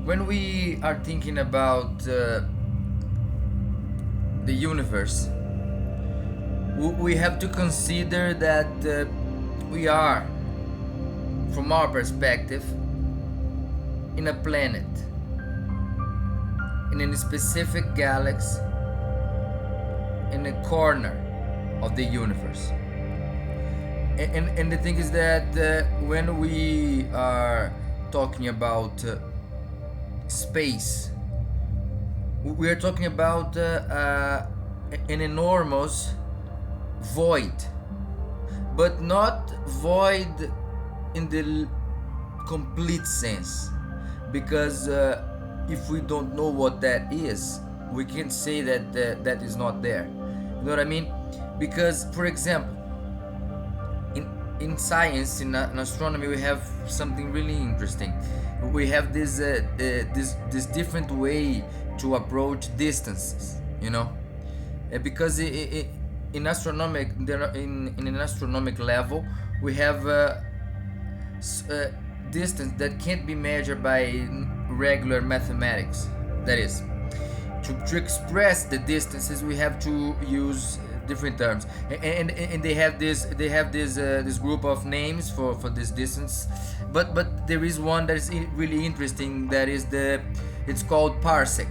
When we are thinking about the universe, we have to consider that we are, from our perspective, in a planet, in a specific galaxy, in a corner of the universe. And the thing is that when we are talking about space, we are talking about an enormous void, but not void in the complete sense, because if we don't know what that is, we can say that that is not there. You know what I mean? Because, for example, in science, in astronomy, we have something really interesting. We have this different way to approach distances. You know, because in astronomic in an astronomic level, we have distance that can't be measured by regular mathematics. That is, to express the distances, we have to use different terms, and they have this group of names for this distance, but there is one that is really interesting. That is it's called parsec,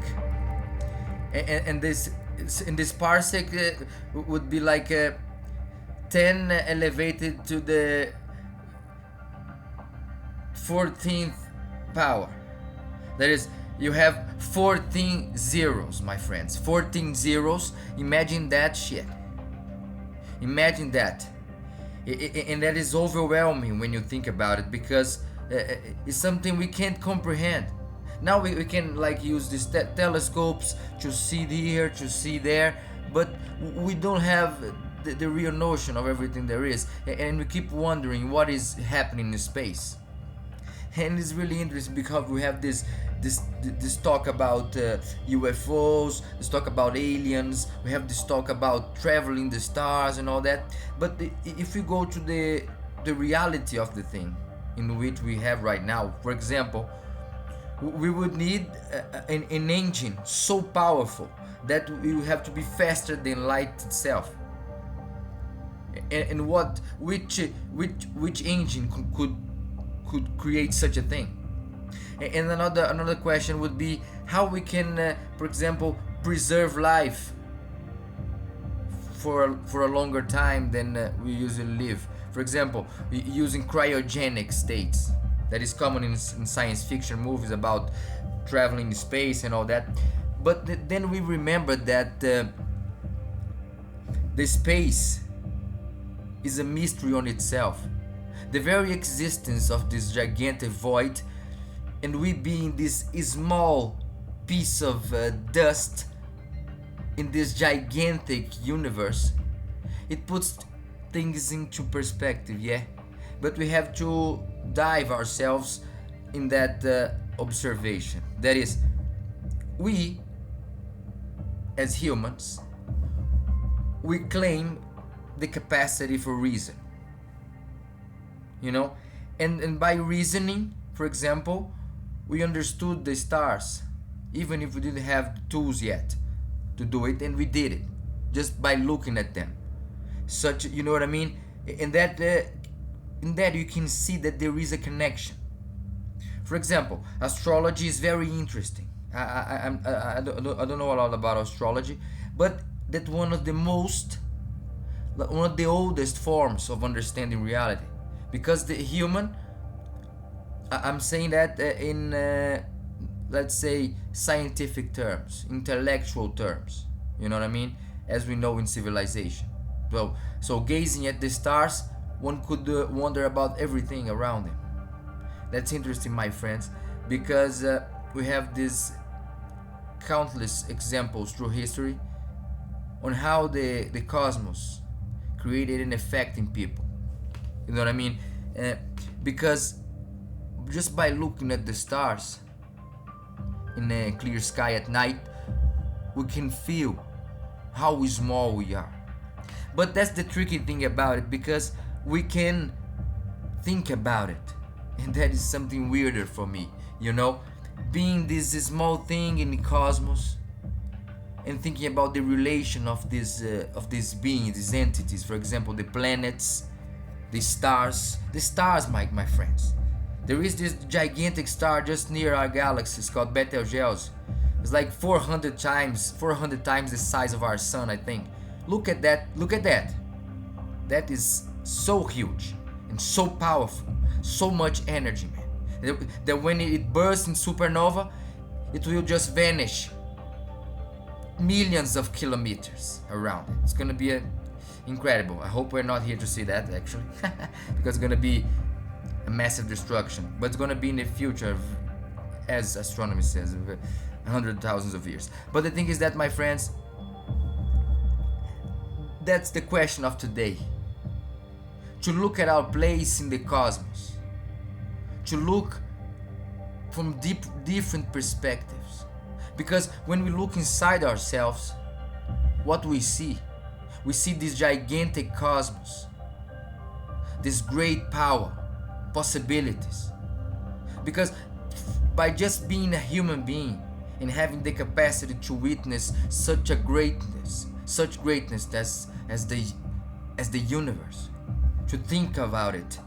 and this in this parsec would be like 10 elevated to the 14th power. That is, you have 14 zeros, my friends. 14 zeros. Imagine that shit. Imagine that. And that is overwhelming when you think about it, because it's something we can't comprehend. Now we can like use these telescopes to see here, to see there, but we don't have the real notion of everything there is, and we keep wondering what is happening in space. And it's really interesting because we have this talk about UFOs, this talk about aliens, we have this talk about traveling the stars and all that. But if we go to the reality of the thing in which we have right now, for example, we would need an engine so powerful that we would have to be faster than light itself. And which engine could create such a thing? And another question would be how we can, for example, preserve life for a longer time than we usually live. For example, using cryogenic states, that is common in science fiction movies about traveling in space and all that. But then we remember that the space is a mystery on itself. The very existence of this gigantic void, and we being this small piece of dust in this gigantic universe, it puts things into perspective, yeah? But we have to dive ourselves in that observation. That is, we as humans, we claim the capacity for reason, you know, and by reasoning, for example, we understood the stars, even if we didn't have the tools yet to do it, and we did it just by looking at them. Such, you know what I mean? And that in that you can see that there is a connection. For example, astrology is very interesting. I don't know a lot about astrology, but that one of the oldest forms of understanding reality, because the human, I'm saying that in let's say scientific terms, intellectual terms, you know what I mean, as we know in civilization. So gazing at the stars, one could wonder about everything around him. That's interesting, my friends, because we have these countless examples through history on how the cosmos created an effect in people. You know what I mean? Because just by looking at the stars in a clear sky at night, we can feel how small we are. But that's the tricky thing about it, because we can think about it, and that is something weirder for me, you know. being this small thing in the cosmos, and thinking about the relation of this being, these entities. For example, the planets, the stars. The stars, my friends. There is this gigantic star just near our galaxy. It's called Betelgeuse. It's like 400 times the size of our sun, I think. Look at that. Look at that. That is so huge and so powerful. So much energy, man. That when it bursts in supernova, it will just vanish millions of kilometers around it. It's gonna be incredible. I hope we're not here to see that, actually, because it's gonna be a massive destruction. But it's gonna be in the future, as astronomy says, 100,000 of years. But the thing is that, my friends, that's the question of today. To look at our place in the cosmos, to look from different perspectives. Because when we look inside ourselves, what we see this gigantic cosmos, this great power, possibilities. Because by just being a human being and having the capacity to witness such greatness as the universe, to think about it,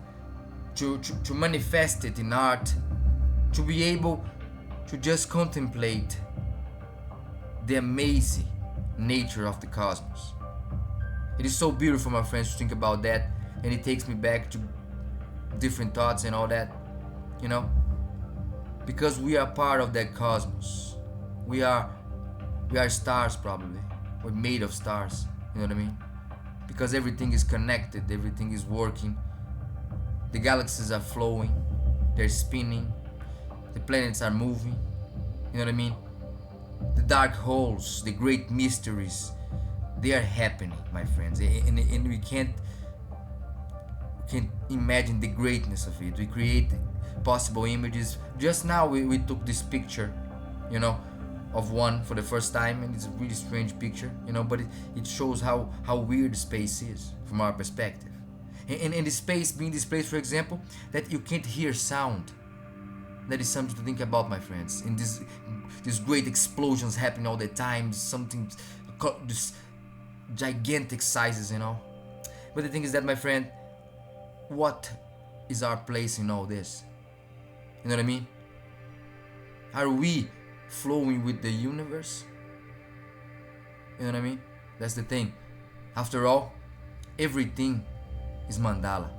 to manifest it in art, to be able to just contemplate the amazing nature of the cosmos. It is so beautiful, my friends, to think about that, and it takes me back to different thoughts and all that, you know, because we are part of that cosmos. We are stars, probably. We're made of stars, you know what I mean? Because everything is connected, everything is working. The galaxies are flowing, they're spinning, the planets are moving, you know what I mean? The dark holes, the great mysteries, they are happening, my friends, and we can't imagine the greatness of it. We create possible images. Just now we took this picture, you know, of one for the first time, and it's a really strange picture, you know, but it shows how weird space is from our perspective. And the space, being this place, for example, that you can't hear sound. That is something to think about, my friends. In these great explosions happening all the time, something, this gigantic sizes, you know. But the thing is that, my friend, what is our place in all this? You know what I mean? Are we flowing with the universe? You know what I mean? That's the thing. After all, everything is mandala.